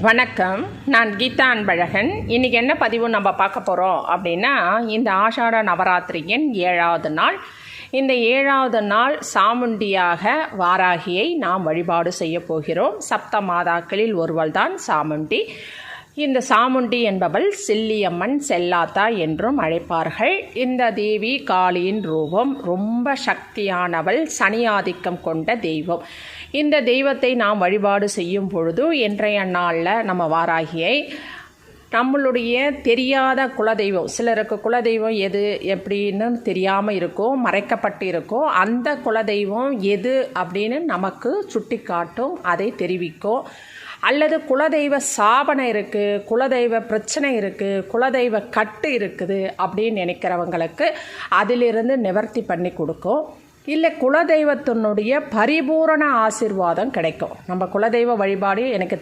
வணக்கம். நான் கீதா அன்பழகன். இன்றைக்கி என்ன பதிவு நம்ம பார்க்க போகிறோம் அப்படின்னா, இந்த ஆஷாட நவராத்திரியின் 7வது நாள். இந்த 7வது நாள் சாமுண்டியாக வாராகியை நாம் வழிபாடு செய்ய போகிறோம். சப்த மாதாக்களில் ஒருவள் தான் சாமுண்டி. இந்த சாமுண்டி என்பவள் சில்லியம்மன், செல்லாத்தா என்றும் அழைப்பார்கள். இந்த தேவி காளியின் ரூபம். ரொம்ப சக்தியானவள், சனி ஆதிக்கம் கொண்ட தெய்வம். இந்த தெய்வத்தை நாம் வழிபாடு செய்யும் பொழுது இன்றைய நாளில் நம்ம வாராகியை நம்மளுடைய தெரியாத குலதெய்வம், சிலருக்கு குலதெய்வம் எது எப்படின்னு தெரியாமல் இருக்கும், மறைக்கப்பட்டு இருக்கும். அந்த குலதெய்வம் எது அப்படின்னு நமக்கு சுட்டி காட்டும், அதை தெரிவிக்கும். அல்லது குலதெய்வ சாபனை இருக்குது, குலதெய்வ பிரச்சனை இருக்குது, குலதெய்வ கட்டு இருக்குது அப்படின்னு நினைக்கிறவங்களுக்கு அதிலிருந்து நிவர்த்தி பண்ணி கொடுக்கும். இல்லை குலதெய்வத்தினுடைய பரிபூரண ஆசீர்வாதம் கிடைக்கும். நம்ம குலதெய்வ வழிபாடு எனக்கு